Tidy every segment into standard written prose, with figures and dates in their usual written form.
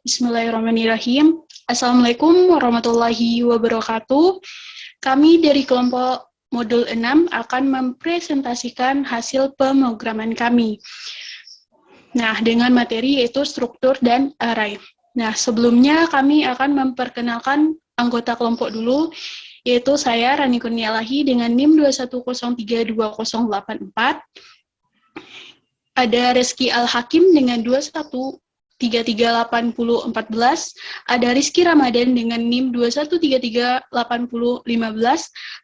Bismillahirrahmanirrahim. Assalamualaikum warahmatullahi wabarakatuh. Kami dari kelompok modul 6 akan mempresentasikan hasil pemrograman kami. Nah, dengan materi yaitu struktur dan array. Nah, sebelumnya kami akan memperkenalkan anggota kelompok dulu, yaitu saya Rani Kurnialahi dengan NIM 210328084. Ada Reski Al-Hakim dengan 21338014, ada Rizky Ramadan dengan NIM 21338015,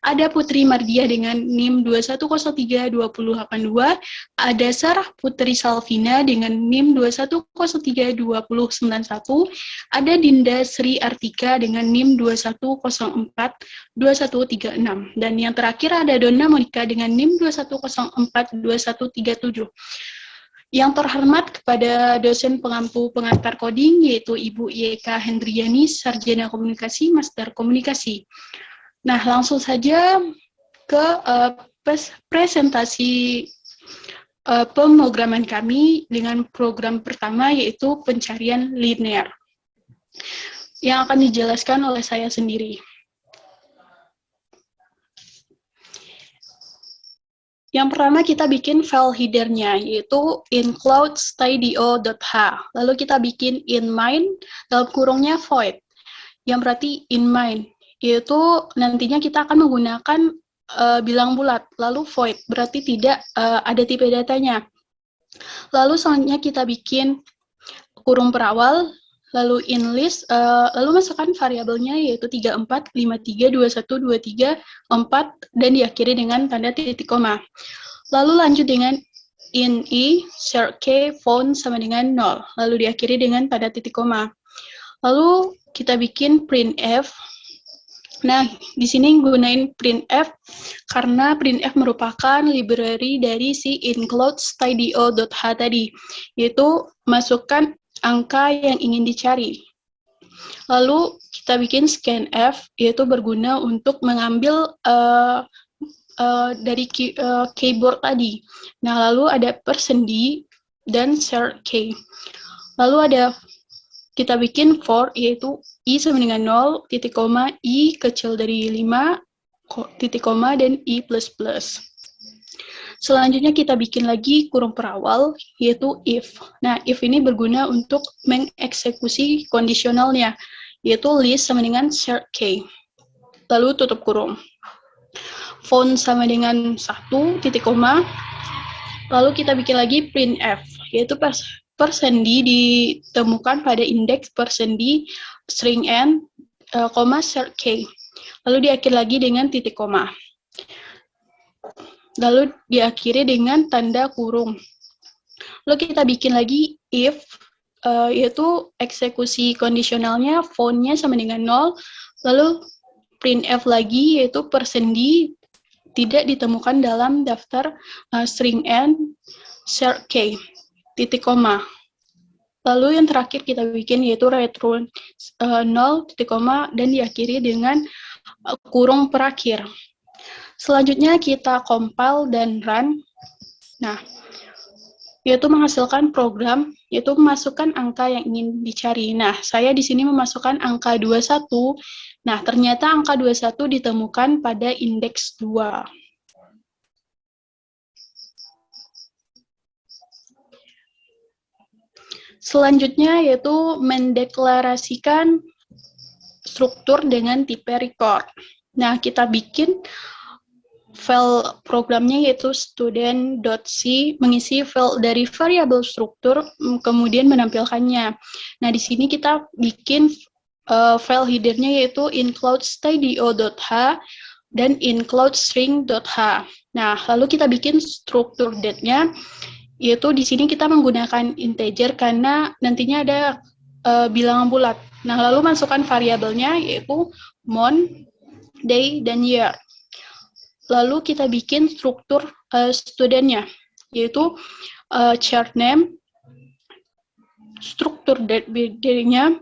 ada Putri Mardiah dengan NIM 21032082, ada Sarah Putri Salvina dengan NIM 21032091, ada Dinda Sri Artika dengan NIM 21042136, dan yang terakhir ada Donna Monika dengan NIM 21042137. Yang terhormat kepada dosen pengampu pengantar coding, yaitu Ibu YK Hendriani, Sarjana Komunikasi, Master Komunikasi. Nah, langsung saja ke presentasi pemrograman kami dengan program pertama, yaitu pencarian linear, yang akan dijelaskan oleh saya sendiri. Yang pertama kita bikin file header-nya, yaitu include.stdio.h. Lalu kita bikin in main, dalam kurungnya void, yang berarti in main, yaitu nantinya kita akan menggunakan bilang bulat, lalu void, berarti tidak ada tipe datanya. Lalu selanjutnya kita bikin kurung perawal, lalu in list, lalu masukkan variabelnya yaitu 34532123 4 dan diakhiri dengan tanda titik koma. Lalu lanjut dengan in i share k font sama dengan 0, lalu diakhiri dengan tanda titik koma. Lalu kita bikin printf. Nah, di sini gunain printf karena printf merupakan library dari si include.stdio.h tadi, yaitu masukkan angka yang ingin dicari. Lalu kita bikin scanf, yaitu berguna untuk mengambil dari keyboard tadi. Nah, lalu ada %d dan share k. Lalu ada kita bikin for, yaitu i sama dengan 0, titik koma, i kecil dari 5, titik koma, dan i plus plus. Selanjutnya kita bikin lagi kurung perawal, yaitu if. Nah, if ini berguna untuk mengeksekusi kondisionalnya, yaitu list sama dengan share k. Lalu tutup kurung. Font sama dengan 1, titik koma. Lalu kita bikin lagi printf, yaitu %d ditemukan pada indeks %d string n, share k. Lalu diakhiri lagi dengan titik koma. Lalu diakhiri dengan tanda kurung. Lalu kita bikin lagi if, yaitu eksekusi kondisionalnya, fontnya sama dengan 0, lalu printf lagi, yaitu %d tidak ditemukan dalam daftar string n, share k, titik koma. Lalu yang terakhir kita bikin yaitu return 0, titik koma, dan diakhiri dengan kurung perakhir. Selanjutnya kita compile dan run. Nah, yaitu menghasilkan program, yaitu memasukkan angka yang ingin dicari. Nah, saya di sini memasukkan angka 21. Nah, ternyata angka 21 ditemukan pada indeks 2. Selanjutnya yaitu mendeklarasikan struktur dengan tipe record. Nah, kita bikin file programnya yaitu student.c, mengisi file dari variabel struktur, kemudian menampilkannya. Nah, di sini kita bikin file header-nya yaitu include.stdio.h dan include.string.h. Nah, lalu kita bikin struktur date-nya, yaitu di sini kita menggunakan integer karena nantinya ada bilangan bulat. Nah, lalu masukkan variabelnya yaitu month, day, dan year. Lalu kita bikin struktur studentnya, yaitu chart name, struktur date-nya.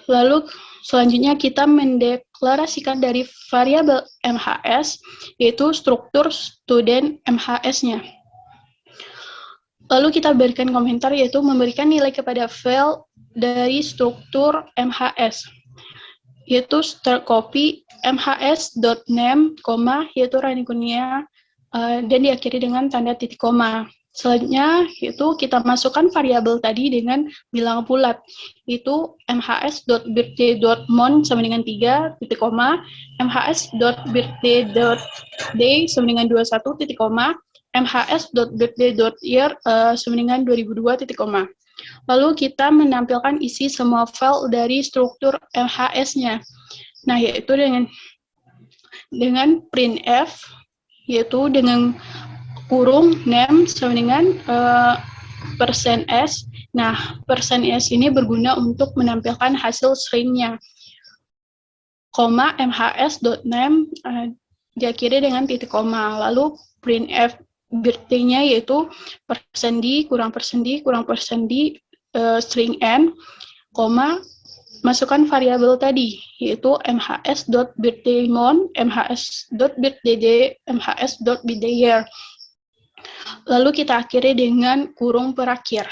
Lalu selanjutnya kita mendeklarasikan dari variabel MHS, yaitu struktur student MHS-nya. Lalu kita berikan komentar, yaitu memberikan nilai kepada file dari struktur MHS, yaitu start copy mhs.name, yaitu ranikunya, dan diakhiri dengan tanda titik koma. Selanjutnya, itu kita masukkan variabel tadi dengan bilangan bulat, yaitu mhs.birthday.month sama dengan 3, titik koma, mhs.birthday.day sama dengan 21, titik koma, mhs.birthday.year sama dengan 2002, titik koma. Lalu kita menampilkan isi semua file dari struktur MHS-nya. Nah, yaitu dengan printf, yaitu dengan kurung name sama dengan %s. Nah, %s ini berguna untuk menampilkan hasil stringnya. Koma mhs.name diakhiri dengan titik koma. Lalu printf birthday-nya yaitu %d kurang %d kurang %d string n, koma masukkan variabel tadi, yaitu mhs.birthdaymonth, mhs.birthday, mhs.birthdayyear. Lalu kita akhiri dengan kurung berakhir.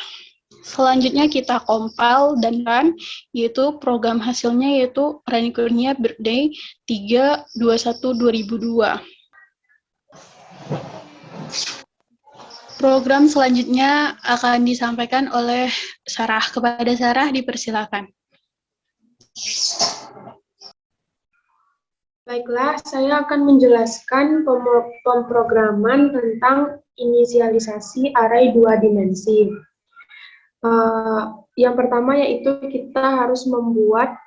Selanjutnya kita compile dan run, yaitu program hasilnya yaitu ranikunya birthday 3/21/2002. Program selanjutnya akan disampaikan oleh Sarah. Kepada Sarah dipersilakan. Baiklah, saya akan menjelaskan pemrograman tentang inisialisasi array 2 dimensi. Yang pertama yaitu kita harus membuat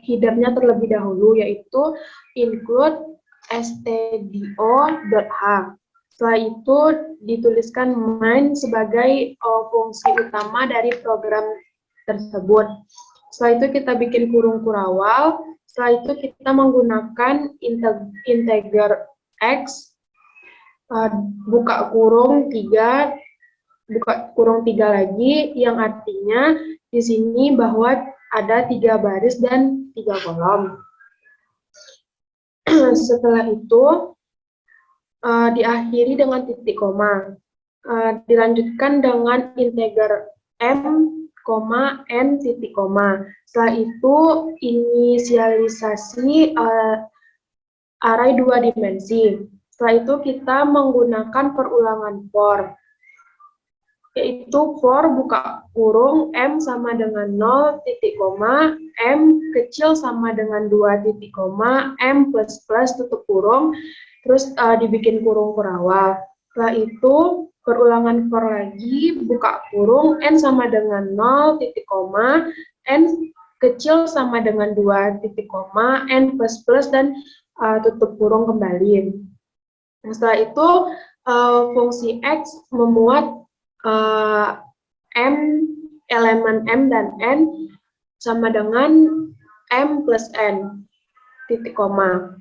header-nya terlebih dahulu, yaitu include stdio.h. Setelah itu dituliskan main sebagai fungsi utama dari program tersebut. Setelah itu kita bikin kurung kurawal. Setelah itu kita menggunakan integer x, buka kurung 3, buka kurung 3 lagi, yang artinya di sini bahwa ada 3 baris dan 3 kolom. Setelah itu diakhiri dengan titik koma. Dilanjutkan dengan integer m, n, titik koma. Setelah itu inisialisasi array 2 dimensi. Setelah itu kita menggunakan perulangan for, yaitu for buka kurung m sama dengan 0, titik koma, m kecil sama dengan 2, titik koma, m plus plus tutup kurung, terus dibikin kurung kurawal. Setelah itu perulangan for lagi, buka kurung, n sama dengan 0, titik koma, n kecil sama dengan 2, titik koma, n plus plus, dan tutup kurung kembali. Nah, setelah itu fungsi x memuat elemen m dan n sama dengan m plus n, titik koma.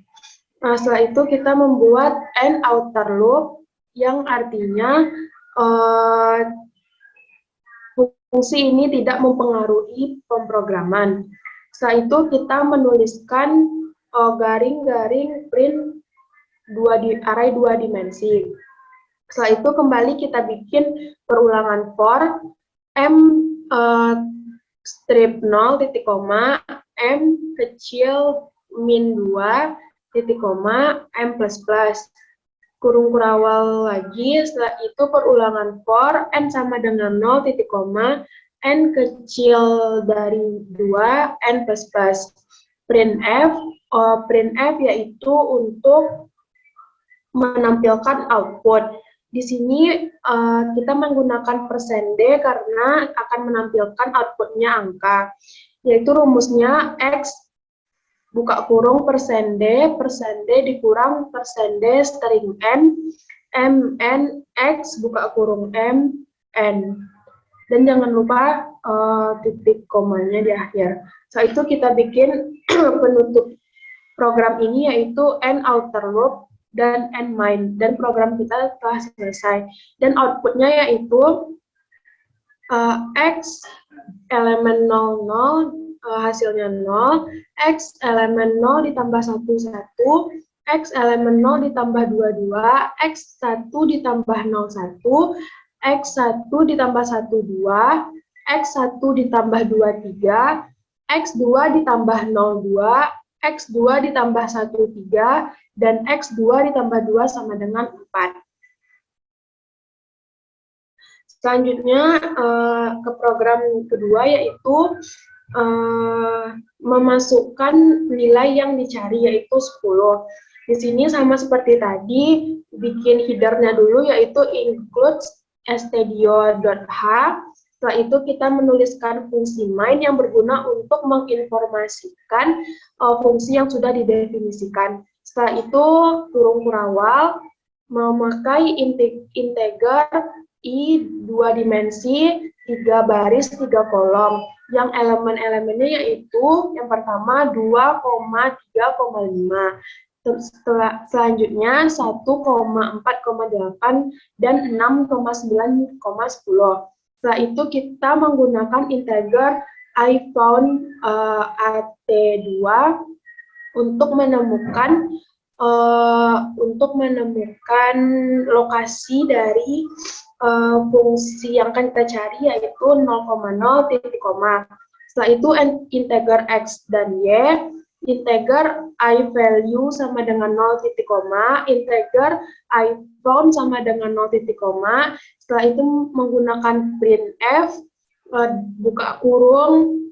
Nah, setelah itu kita membuat n outer loop, yang artinya fungsi ini tidak mempengaruhi pemrograman. Setelah itu kita menuliskan garing-garing print array 2 dimensi. Setelah itu kembali kita bikin perulangan for m strip 0, titik koma, m kecil min 2, titik koma, m plus plus. Kurung kurawal lagi, setelah itu perulangan for n sama dengan 0, titik koma, n kecil dari 2, n plus plus. Printf yaitu untuk menampilkan output. Di sini kita menggunakan %d karena akan menampilkan outputnya angka, yaitu rumusnya x buka kurung %d dikurang %d string n, x buka kurung n. Dan jangan lupa titik komanya di akhir. Setelah itu kita bikin penutup program ini yaitu n outer loop dan n main, dan program kita telah selesai. Dan outputnya yaitu x elemen 00, hasilnya 0, x elemen 0 ditambah 1, 1, x elemen 0 ditambah 2, 2, x 1 ditambah 0, 1, x 1 ditambah 1, 2, X1 ditambah 23, X2 ditambah 02, X2 ditambah 13, dan X2 ditambah 2 sama dengan 4. Selanjutnya ke program kedua, yaitu memasukkan nilai yang dicari, yaitu 10. Di sini sama seperti tadi, bikin header-nya dulu, yaitu include stdio.h. Setelah itu kita menuliskan fungsi main yang berguna untuk menginformasikan fungsi yang sudah didefinisikan. Setelah itu kurung kurawal, memakai integer I 2 dimensi, 3 baris, 3 kolom. Yang elemen-elemennya yaitu yang pertama 2,3,5. Selanjutnya 1,4,8 dan 6,9,10. Setelah itu kita menggunakan integer I found AT2 untuk menemukan lokasi dari fungsi yang akan kita cari, yaitu 0,0 titik koma. Setelah itu integer x dan y, integer I value sama dengan 0 titik koma, integer I found sama dengan 0 titik koma. Setelah itu menggunakan printf, buka kurung,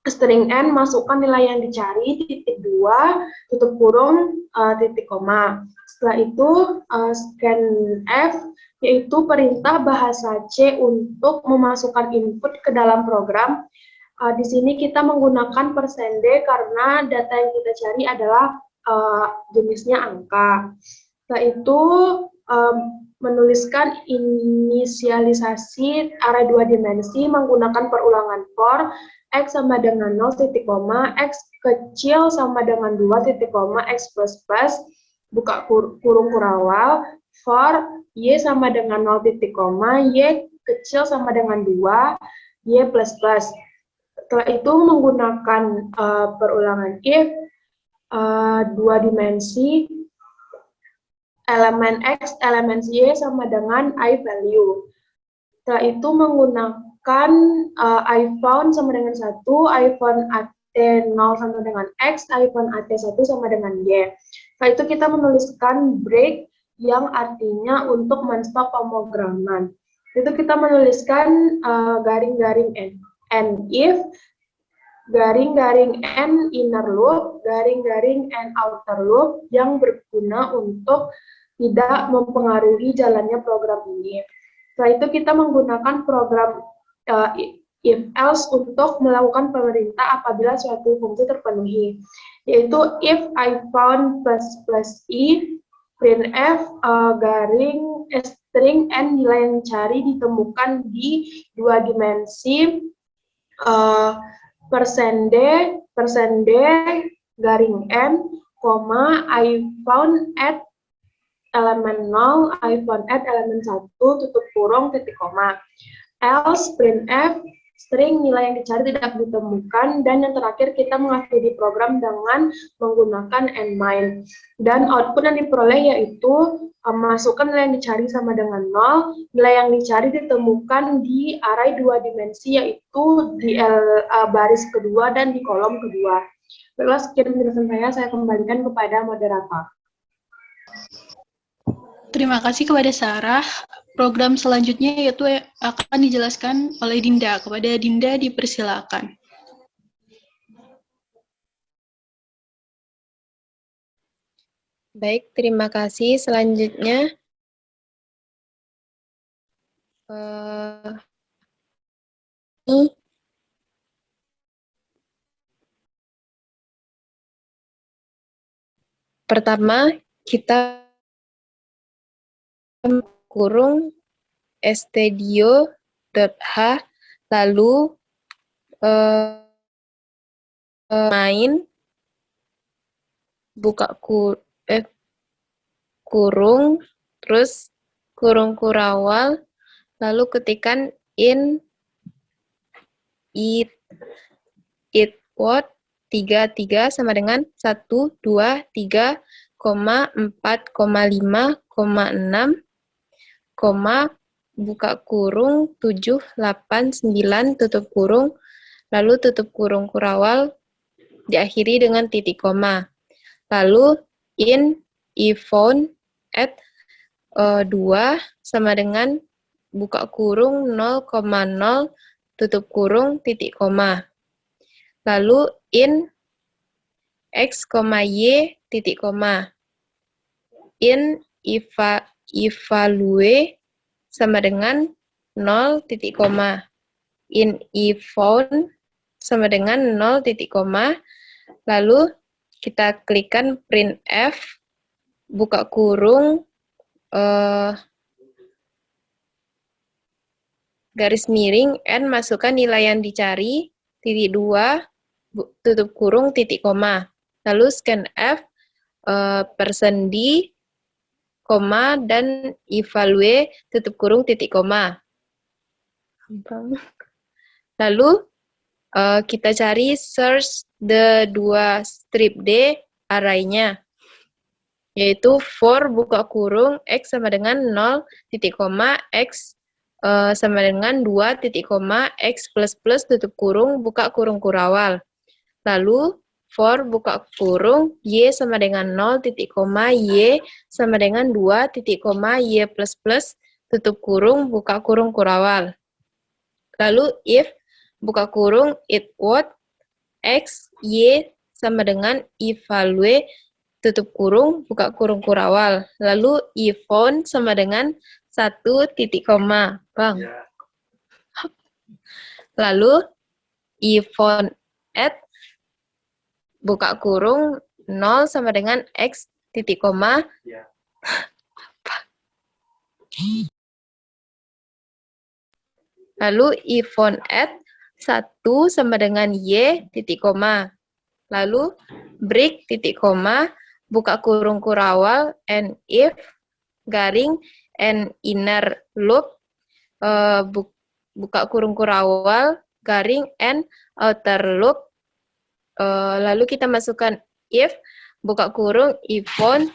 string n, masukkan nilai yang dicari, titik 2, tutup kurung, titik koma. Setelah itu scanf, yaitu perintah bahasa C untuk memasukkan input ke dalam program. Di sini kita menggunakan %d karena data yang kita cari adalah jenisnya angka. Setelah itu menuliskan inisialisasi array 2 dimensi menggunakan perulangan for x sama dengan 0 titik koma, x kecil sama dengan 2 titik koma, x plus plus, buka kurung kurawal, for y sama dengan 0 titik koma, y kecil sama dengan 2, y plus plus. Setelah itu menggunakan perulangan if 2 dimensi, elemen x, elemen y sama dengan I value. Setelah itu menggunakan I found sama dengan 1, I found AT0 sama dengan x, I found AT1 sama dengan y. Setelah itu kita menuliskan break yang artinya untuk men-stop pemrograman. Itu kita menuliskan garing-garing n if, garing-garing n inner loop, garing-garing n outer loop yang berguna untuk tidak mempengaruhi jalannya program ini. Setelah itu kita menggunakan program if else untuk melakukan pemerintah apabila suatu fungsi terpenuhi, yaitu if I found plus plus i, printf garing string n nilai yang dicari ditemukan di 2 dimensi, %d garing n, I found at elemen 0, I found at elemen 1, tutup kurung, titik koma. Else printf string nilai yang dicari tidak ditemukan, dan yang terakhir kita mengakhiri program dengan menggunakan n-mine. Dan output yang diperoleh yaitu masukkan nilai yang dicari sama dengan 0, nilai yang dicari ditemukan di array 2 dimensi, yaitu di baris kedua dan di kolom kedua. Baiklah, sekian penjelasan saya kembalikan kepada moderator. Terima kasih kepada Sarah. Program selanjutnya yaitu akan dijelaskan oleh Dinda. Kepada Dinda dipersilakan. Baik, terima kasih. Selanjutnya, pertama kita kurung stdio.h, lalu main, buka kurung, terus kurung kurawal, lalu ketikan in it what 33 sama dengan 1, 2, 3, 4,5,6, 2 buka kurung 7, 8, 9, tutup kurung, lalu tutup kurung kurawal, diakhiri dengan titik koma. Lalu in iPhone at 2 sama dengan buka kurung 0,0, tutup kurung, titik koma. Lalu in x, y, titik koma. In evalue sama dengan 0, titik koma. In iPhone sama dengan 0, titik koma. Lalu kita klikkan printf, buka kurung, garis miring, n, masukkan nilai yang dicari, titik 2, tutup kurung, titik koma. Lalu scanf, %d, koma, dan evalue, tutup kurung, titik koma. Lalu kita cari search the 2 strip D array-nya, yaitu for buka kurung x sama dengan 0, titik koma, x sama dengan 2, titik koma, x plus plus, tutup kurung, buka kurung kurawal. Lalu for buka kurung y sama dengan 0, titik koma, y sama dengan 2, titik koma, y plus plus, tutup kurung, buka kurung kurawal. Lalu if buka kurung it what x, y sama dengan evalue, tutup kurung, buka kurung kurawal. Lalu iPhone sama dengan 1, titik koma. Bang. Lalu iPhone at buka kurung 0 sama dengan x, titik koma. Lalu iPhone at 1 sama dengan y, titik koma. Lalu break, titik koma, buka kurung kurawal, and if, garing, and inner loop, buka kurung kurawal, garing, and outer loop. Lalu kita masukkan if, buka kurung, iPhone,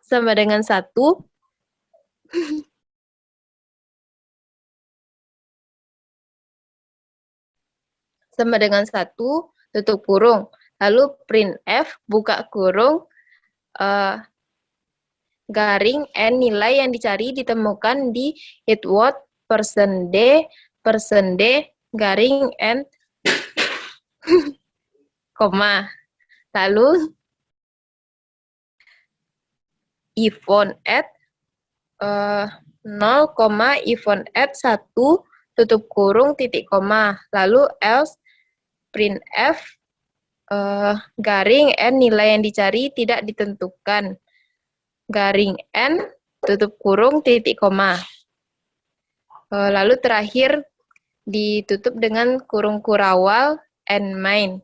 sama dengan 1, sama dengan 1, tutup kurung. Lalu printf, buka kurung, garing, n, nilai yang dicari ditemukan di itwhat, %d, garing, n, koma. Lalu iPhone at 0, iPhone at 1, tutup kurung, titik koma. Lalu else, printf, garing, n, nilai yang dicari tidak ditentukan. Garing, n, tutup kurung, titik koma. Lalu terakhir ditutup dengan kurung kurawal, and main.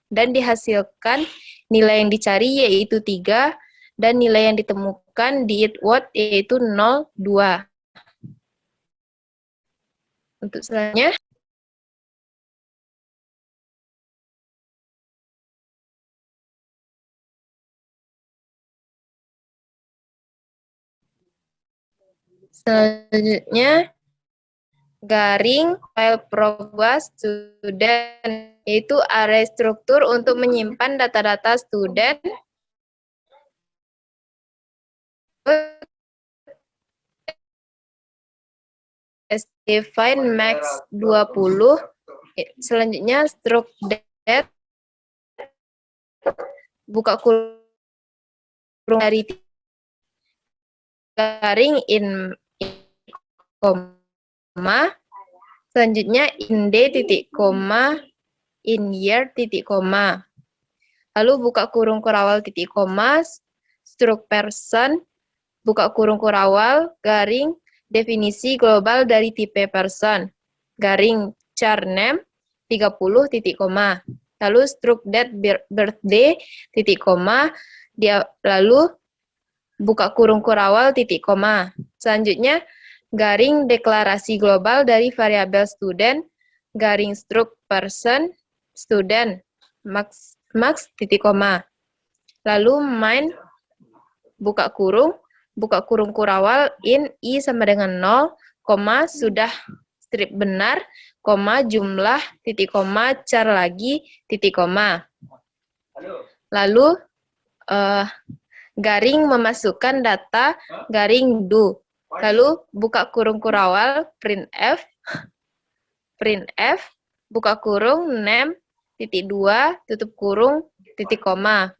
Dan dihasilkan nilai yang dicari yaitu 3, dan nilai yang ditemukan di itwhat yaitu 0, 2. Untuk selanjutnya, garing file progress student, yaitu array struktur untuk menyimpan data-data student. Define max 20. Selanjutnya struct date, buka kurung dari garing in koma. Selanjutnya in day, titik koma, in year, titik koma. Lalu buka kurung kurawal, titik koma, struct person, buka kurung kurawal, garing, definisi global dari tipe person, garing char name, 30, titik koma. Lalu struct date birthday, titik koma, lalu buka kurung kurawal, titik koma. Selanjutnya, garing deklarasi global dari variabel student, garing struct person, student, max, titik koma. Lalu main, buka kurung kurawal, in, i sama dengan 0, koma, sudah strip benar, koma, jumlah, titik koma, char lagi, titik koma. Lalu, garing memasukkan data, garing do. Lalu, buka kurung kurawal, printf, buka kurung, name, titik 2, tutup kurung, titik koma.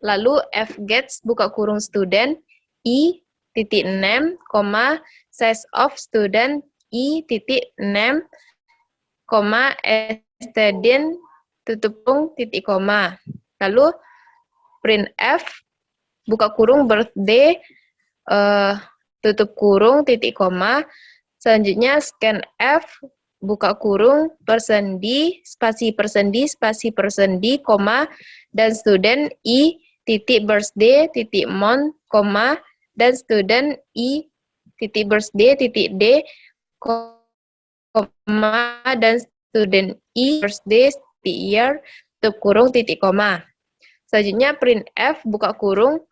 Lalu fgets, buka kurung student, i, titik name, koma, size of student, i, titik name, koma, student, tutup kurung, titik koma. Lalu printf, buka kurung birthday, tutup kurung, titik koma. Selanjutnya scanf, buka kurung, person D, spasi person D, koma, dan student I, titik birthday, titik month, koma, dan student I, titik birthday, titik D, koma, dan student I, birthday, titik year, tutup kurung, titik koma. Selanjutnya printf, buka kurung,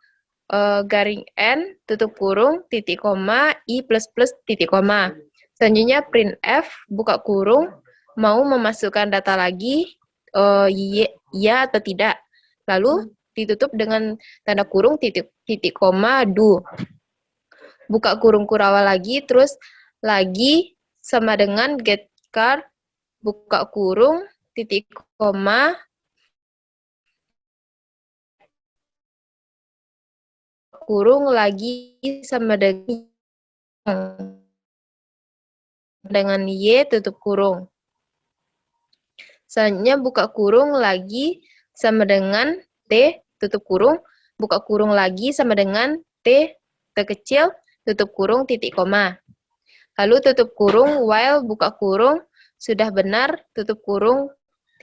garing N, tutup kurung, titik koma, I plus plus, titik koma. Selanjutnya printf, buka kurung, mau memasukkan data lagi, ya atau tidak. Lalu ditutup dengan tanda kurung, titik koma, do. Buka kurung kurawal lagi, terus lagi sama dengan get card, buka kurung, titik koma, kurung lagi sama dengan Y, tutup kurung. Selanjutnya buka kurung lagi sama dengan T, tutup kurung, buka kurung lagi sama dengan T kecil, tutup kurung, titik koma. Lalu tutup kurung, while, buka kurung, sudah benar, tutup kurung,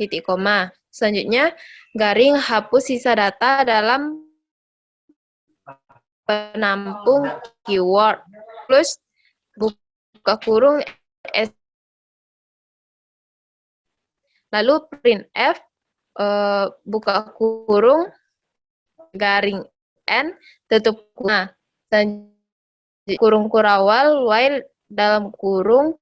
titik koma. Selanjutnya, garing hapus sisa data dalam penampung keyword. Plus, buka kurung, lalu printf, buka kurung, garing N, tutup kurung. Kurung kurawal, while, dalam kurung,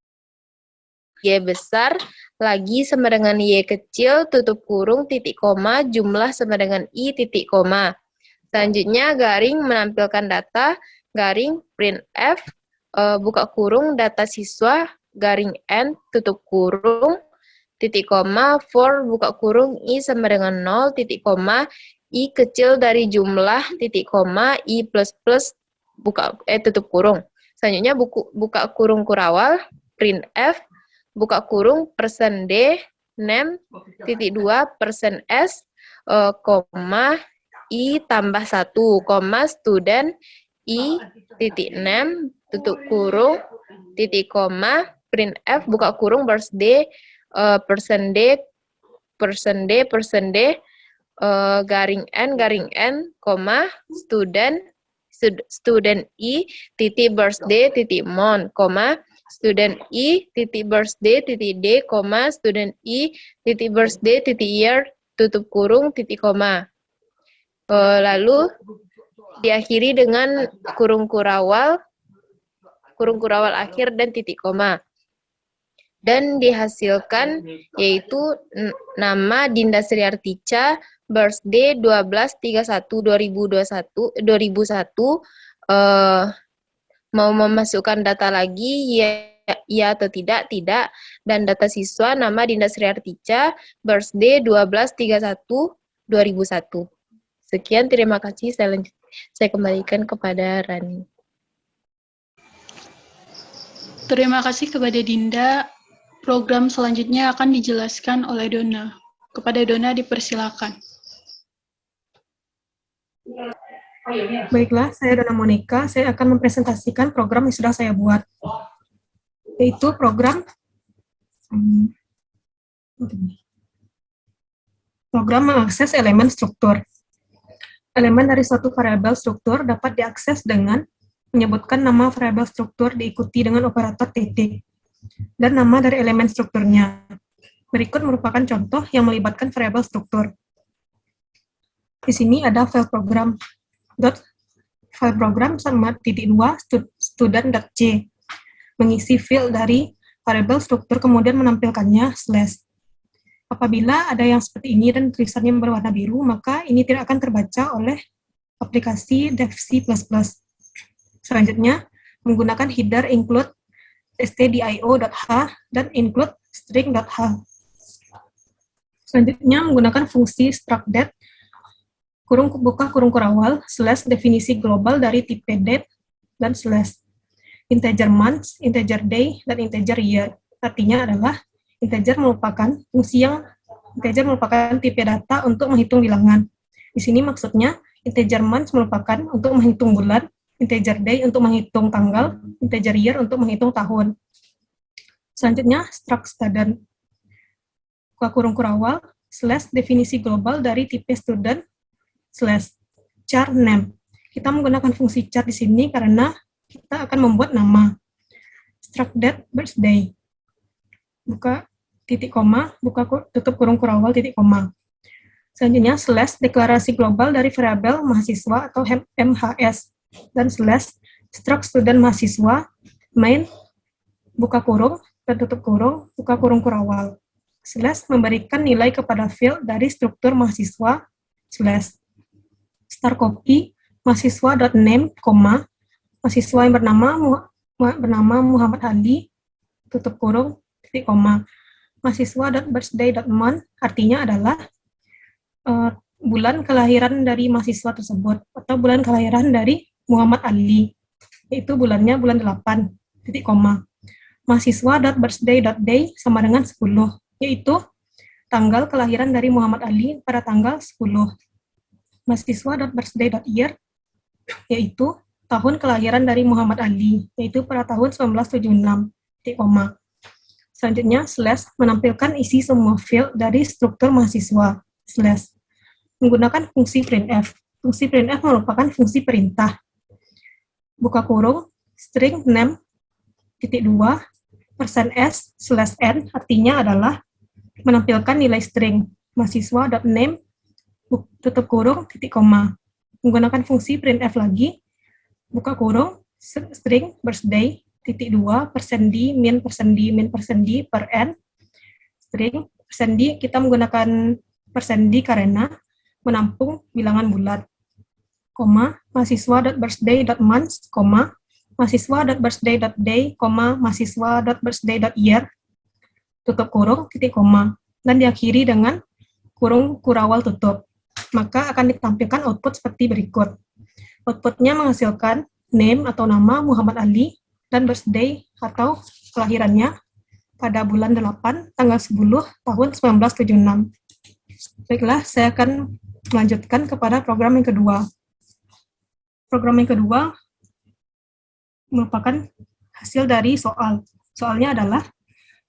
Y besar, lagi sama dengan Y kecil, tutup kurung, titik koma, jumlah sama dengan I, titik koma. Selanjutnya, garing menampilkan data, garing printf, buka kurung, data siswa, garing N, tutup kurung, titik koma, for, buka kurung, I sama dengan 0, titik koma, I kecil dari jumlah, titik koma, I plus plus, tutup kurung. Selanjutnya, buka kurung kurawal, printf, buka kurung, person D, name, titik 2, person S, koma, I tambah 1, koma, student, I, titik name, tutup kurung, titik koma, printf, buka kurung, birthday, person D, garing N, koma, student I, titik birthday, titik month, koma, student I, titik birthday, titik D, koma, student I, titik birthday, titik year, tutup kurung, titik koma. Lalu diakhiri dengan kurung kurawal akhir dan titik koma. Dan dihasilkan yaitu nama Dinda Sri Articha, birthday 12/31/2001, mau memasukkan data lagi ya atau tidak, dan data siswa nama Dinda Sri Articha, birthday 12/31/2001. Sekian, terima kasih. Saya kembalikan kepada Rani. Terima kasih kepada Dinda. Program selanjutnya akan dijelaskan oleh Dona. Kepada Dona dipersilakan. Baiklah, saya Dona Monica. Saya akan mempresentasikan program yang sudah saya buat, yaitu program mengakses elemen struktur. Elemen dari suatu variabel struktur dapat diakses dengan menyebutkan nama variabel struktur diikuti dengan operator titik dan nama dari elemen strukturnya. Berikut merupakan contoh yang melibatkan variabel struktur. Di sini ada file program file program sama .2 student.c. Mengisi field dari variabel struktur kemudian menampilkannya slash. Apabila ada yang seperti ini dan tulisannya berwarna biru, maka ini tidak akan terbaca oleh aplikasi Dev C++. Selanjutnya, menggunakan header include stdio.h dan include string.h. Selanjutnya, menggunakan fungsi struct_date buka kurung kurawal slash definisi global dari tipe date dan slash integer months, integer day, dan integer year. Artinya adalah integer merupakan tipe data untuk menghitung bilangan. Di sini maksudnya integer months merupakan untuk menghitung bulan, integer day untuk menghitung tanggal, integer year untuk menghitung tahun. Selanjutnya struct student buka kurung kurawal slash definisi global dari tipe student slash char name. Kita menggunakan fungsi char di sini karena kita akan membuat nama. Struct date birthday. Buka titik koma, tutup kurung kurawal titik koma. Selanjutnya slash deklarasi global dari variabel mahasiswa atau MHS dan slash struct student mahasiswa main buka kurung dan tutup kurung buka kurung kurawal slash memberikan nilai kepada field dari struktur mahasiswa slash star copy mahasiswa.name, mahasiswa yang bernama Muhammad Ali, tutup kurung, titik koma. Mahasiswa.birthday.month artinya adalah bulan kelahiran dari mahasiswa tersebut, atau bulan kelahiran dari Muhammad Ali, yaitu bulannya bulan 8, titik koma. Mahasiswa.birthday.day sama dengan 10, yaitu tanggal kelahiran dari Muhammad Ali pada tanggal 10. Mahasiswa.birthday.year yaitu tahun kelahiran dari Muhammad Ali, yaitu pada tahun 1976, titik koma. Selanjutnya, slash menampilkan isi semua field dari struktur mahasiswa, slash menggunakan fungsi printf. Fungsi printf merupakan fungsi perintah. Buka kurung, string name, titik 2, %s, slash n, artinya adalah menampilkan nilai string, mahasiswa.name, tutup kurung, titik koma. Menggunakan fungsi printf lagi, buka kurung, string birthday, titik 2, %d, min %d per n, string, %d kita menggunakan %d karena menampung bilangan bulat, koma, mahasiswa.birthday.months, koma, mahasiswa.birthday.day, koma, mahasiswa.birthday.year, tutup kurung, titik koma, dan diakhiri dengan kurung kurawal tutup. Maka akan ditampilkan output seperti berikut. Outputnya menghasilkan name atau nama Muhammad Ali dan birthday atau kelahirannya pada bulan 8 tanggal 10 tahun 1976. Baiklah, saya akan melanjutkan kepada program yang kedua. Program yang kedua merupakan hasil dari soal. Soalnya adalah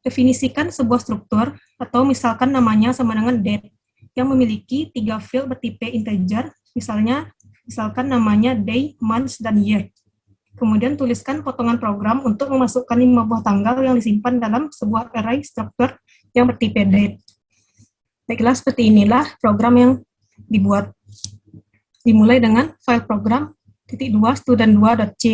definisikan sebuah struktur atau misalkan namanya sama dengan date yang memiliki 3 field bertipe integer, misalkan namanya day, months, dan year. Kemudian tuliskan potongan program untuk memasukkan 5 buah tanggal yang disimpan dalam sebuah array struktur yang bertipe date. Baiklah, seperti inilah program yang dibuat. Dimulai dengan file program .2 student2.c.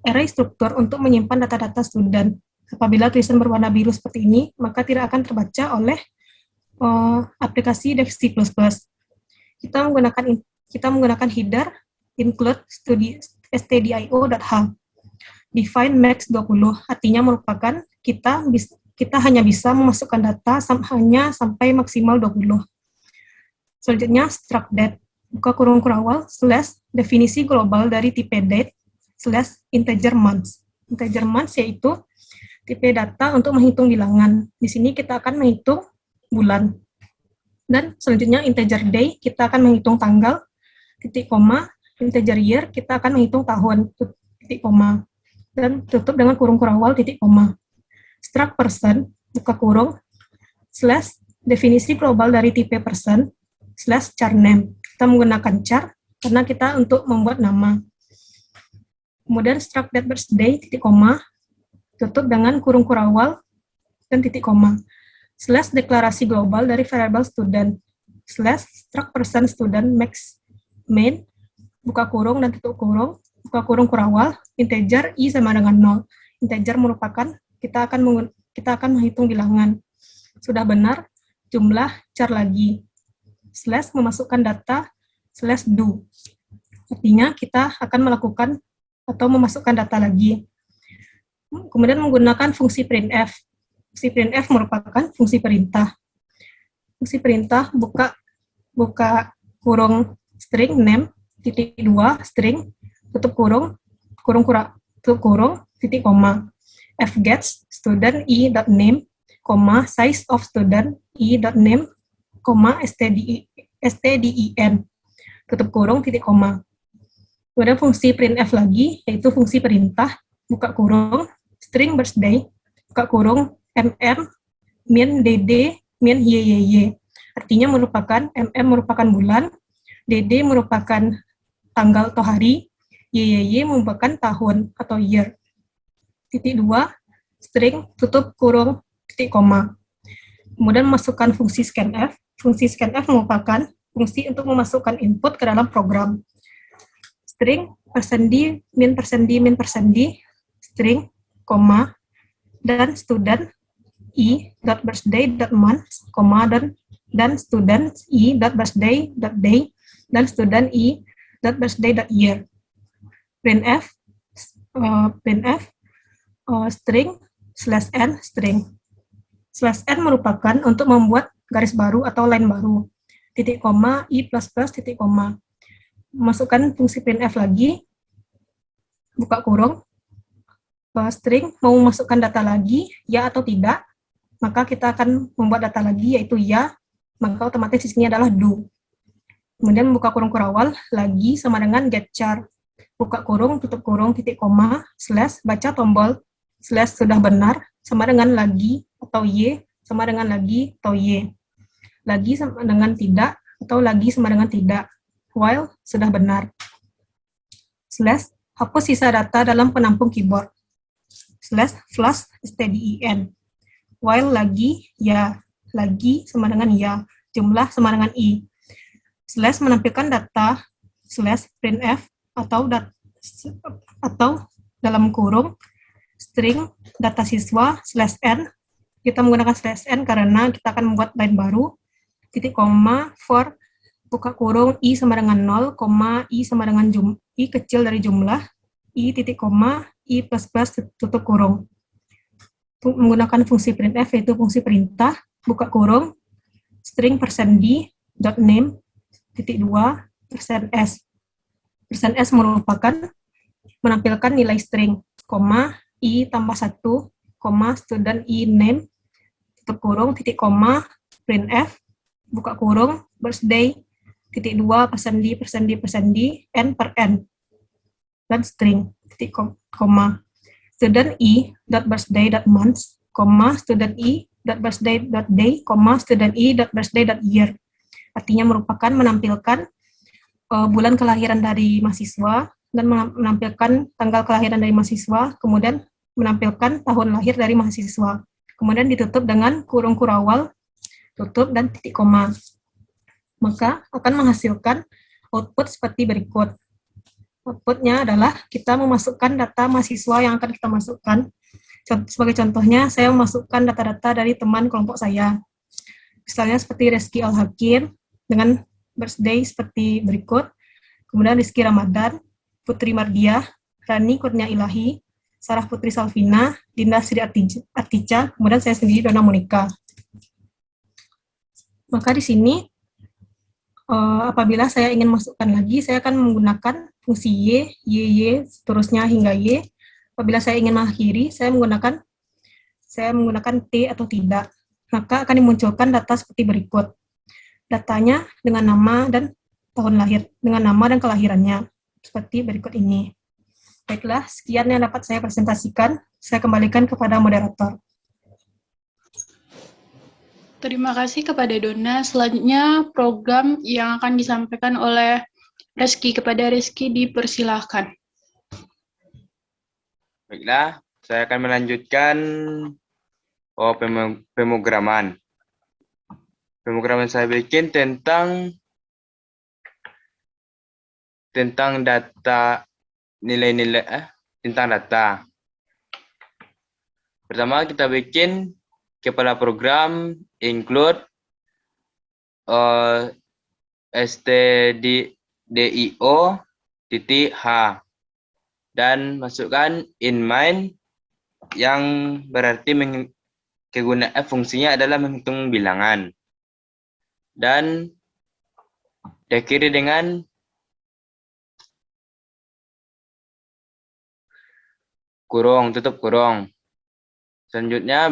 Array struktur untuk menyimpan data-data student. Apabila tulisan berwarna biru seperti ini, maka tidak akan terbaca oleh aplikasi Dev C++. Kita menggunakan header include stdio.h. Define max 20, artinya merupakan kita hanya bisa memasukkan data hanya sampai maksimal 20. Selanjutnya struct date. Buka kurung kurawal slash definisi global dari tipe date slash integer months. Integer months yaitu tipe data untuk menghitung bilangan. Di sini kita akan menghitung bulan. Dan selanjutnya integer day, kita akan menghitung tanggal, titik koma, integer year, kita akan menghitung tahun, titik koma. Dan tutup dengan kurung kurawal, titik koma. Struct person, buka kurung, slash definisi global dari tipe person, slash char name. Kita menggunakan char, karena kita untuk membuat nama. Kemudian struct date birthday, titik koma, tutup dengan kurung kurawal, dan titik koma. Slash deklarasi global dari variabel student, slash struct person student max main, buka kurung dan tutup kurung, buka kurung kurawal, integer I sama dengan 0. Integer merupakan kita akan menghitung bilangan. Sudah benar, jumlah char lagi. Slash memasukkan data, slash do. Artinya kita akan melakukan atau memasukkan data lagi. Kemudian menggunakan fungsi printf. Fungsi printf merupakan fungsi perintah. Fungsi perintah buka kurung string name titik 2 string tutup kurung titik koma fgets student i dot name size of student i dot name stdin tutup kurung titik koma. Kemudian fungsi printf lagi, yaitu fungsi perintah buka kurung string birthday buka kurung min dd min yy. Artinya merupakan bulan, dd merupakan tanggal atau hari, YYY merupakan tahun atau year. Titik 2, string, tutup kurung, titik koma. Kemudian masukkan fungsi scanf. Fungsi scanf merupakan fungsi untuk memasukkan input ke dalam program. String, %d, min %d, string, koma, dan student, i.birthday.month, koma, dan student, i.birthday.day, dan student, i.birthday.year. Printf string /n string. /n merupakan untuk membuat garis baru atau line baru. Titik koma i plus titik koma. Masukkan fungsi printf lagi. Buka kurung. String mau masukkan data lagi, ya atau tidak. Maka kita akan membuat data lagi, yaitu ya. Maka otomatis di sini adalah do. Kemudian buka kurung kurawal lagi sama dengan get char. Buka kurung, tutup kurung, titik koma, slash, baca tombol, slash sudah benar, sama dengan lagi, atau y, sama dengan lagi, atau y. Lagi sama dengan tidak, atau lagi sama dengan tidak. While sudah benar. Slash, hapus sisa data dalam penampung keyboard. Slash, flush, stdin. While lagi, ya. Lagi sama dengan ya. Jumlah sama dengan i. Slash menampilkan data, slash printf, atau dalam kurung string data siswa /n. Kita menggunakan /n karena kita akan membuat line baru. Titik koma for buka kurung i sama dengan 0, i sama dengan i kecil dari jumlah, i titik koma i plus tutup kurung. Menggunakan fungsi printf, yaitu fungsi perintah buka kurung string %d dot name titik 2 %s. %s merupakan menampilkan nilai string, i tambah 1, student i name, tutup kurung, titik koma, printf, buka kurung, birthday, titik 2, %d, n per n, dan string, titik koma, student i dot birthday dot month, student i dot birthday dot day, student i dot birthday dot year. Artinya merupakan menampilkan bulan kelahiran dari mahasiswa dan menampilkan tanggal kelahiran dari mahasiswa, kemudian menampilkan tahun lahir dari mahasiswa. Kemudian ditutup dengan kurung kurawal, tutup dan titik koma. Maka akan menghasilkan output seperti berikut. Outputnya adalah kita memasukkan data mahasiswa yang akan kita masukkan. Sebagai contohnya, saya memasukkan data-data dari teman kelompok saya. Misalnya seperti Reski Al-Hakim dengan birthday seperti berikut. Kemudian Rizky Ramadan, Putri Mardiah, Rani Kurnia Ilahi, Sarah Putri Salvina, Dinda Sri Artica, kemudian saya sendiri Dona Monika. Maka di sini apabila saya ingin masukkan lagi, saya akan menggunakan fungsi y, seterusnya hingga y. Apabila saya ingin mengakhiri, saya menggunakan t atau tidak. Maka akan dimunculkan data seperti berikut. Datanya dengan nama dan tahun lahir, dengan nama dan kelahirannya. Seperti berikut ini. Baiklah, sekian yang dapat saya presentasikan. Saya kembalikan kepada moderator. Terima kasih kepada Dona. Selanjutnya program yang akan disampaikan oleh Reski. Kepada Reski dipersilahkan. Baiklah, saya akan melanjutkan pemrograman. Pemrograman saya bikin tentang tentang data tentang data. Pertama kita bikin kepala program include stdio titik h dan masukkan in main yang berarti kegunaan fungsinya adalah menghitung bilangan dan diakhiri dengan kurung, tutup kurung. Selanjutnya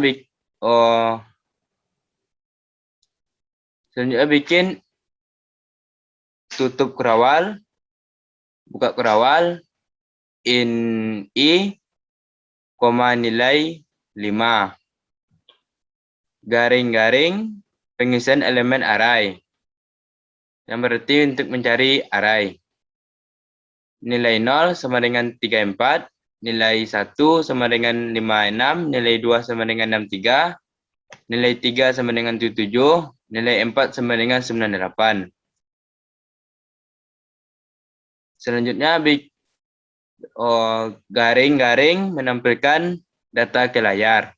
bikin tutup kurawal, buka kurawal, in i, nilai 5. Garing-garing pengisian elemen array. Yang berarti untuk mencari array. Nilai 0 sama dengan 34, nilai 1 sama dengan 56, nilai 2 sama dengan 63, nilai 3 sama dengan 77, nilai 4 sama dengan 98. Selanjutnya garing-garing menampilkan data ke layar.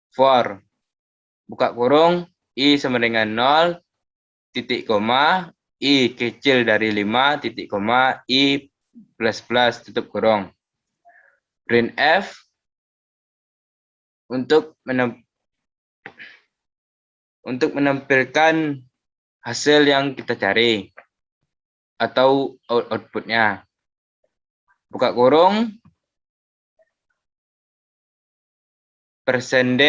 For buka kurung i sama dengan 0, titik koma, i kecil dari 5, titik koma, i plus plus, tutup kurung. Printf untuk menampilkan hasil yang kita cari atau outputnya. Buka kurung, %d,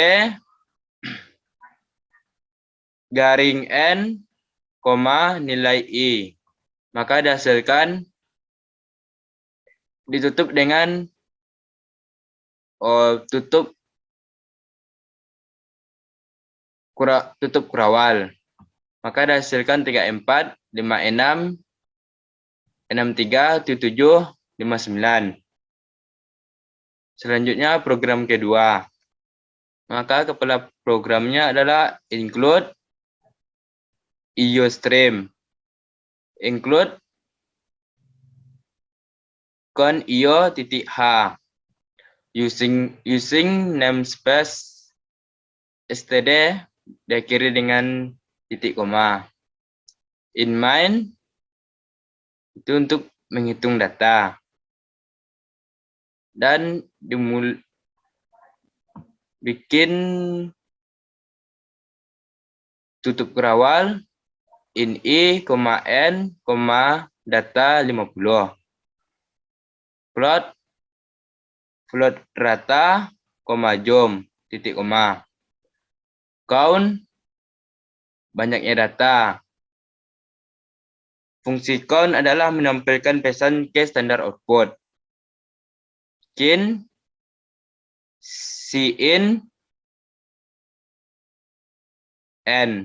garing n, koma, nilai i. Maka dihasilkan ditutup dengan tutup kurawal. Maka dihasilkan 34, 56, 63, 77, 59. Selanjutnya program kedua. Maka kepala programnya adalah include iostream. Include con io titik h. Using namespace std diakhiri dengan titik koma. In main itu untuk menghitung data. Dan bikin tutup kurawal in i, n, data 50. Float rata, jom, titik koma. Count banyaknya data. Fungsi count adalah menampilkan pesan ke standar output. Cin n.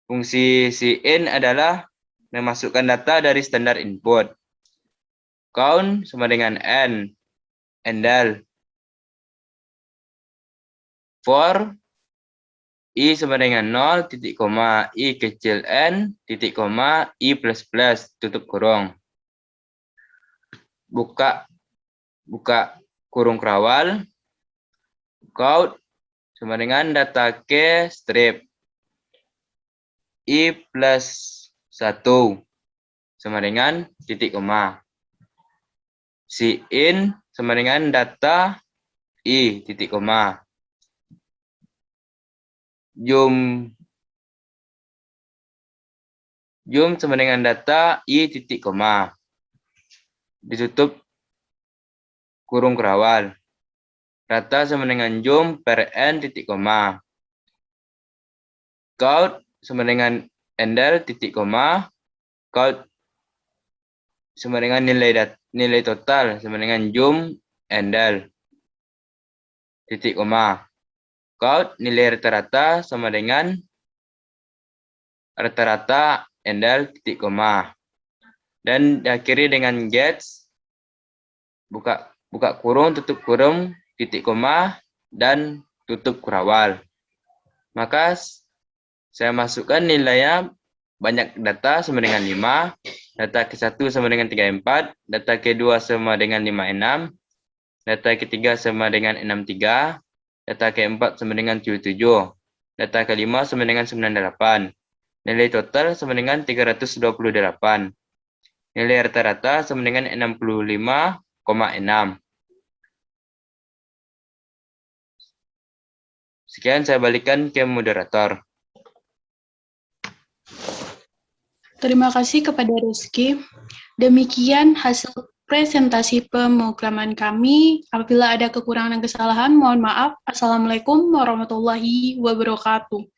Fungsi cin adalah memasukkan data dari standar input. Count sama dengan n. Endal. For i sama dengan 0, titik koma, i kecil n, titik koma, i plus plus, tutup kurung. Buka kurung kurawal. Count sama dengan data ke strip. I plus 1 sama dengan titik koma. Cin sama dengan data i titik koma. Zoom sama dengan data i titik koma. Ditutup kurung kurawal. Rata sama dengan zoom per n titik koma. Count sama dengan endal titik koma. Count sama dengan nilai total sama dengan zoom endal titik koma. Count nilai rata-rata sama dengan rata-rata endal titik koma. Dan diakhiri dengan gets, buka kurung, tutup kurung, titik koma, dan tutup kurawal. Maka saya masukkan nilainya banyak data sama dengan 5, data ke-1 sama dengan 34, data ke-2 sama dengan 56, data ke-3 sama dengan 63, data ke-4 sama dengan 77, data ke-5 sama dengan 98. Nilai total sama dengan 328. Nilai rata-rata sama dengan 65,6. Sekian saya balikan ke moderator. Terima kasih kepada Rizky. Demikian hasil presentasi pemrograman kami. Apabila ada kekurangan dan kesalahan, mohon maaf. Assalamualaikum warahmatullahi wabarakatuh.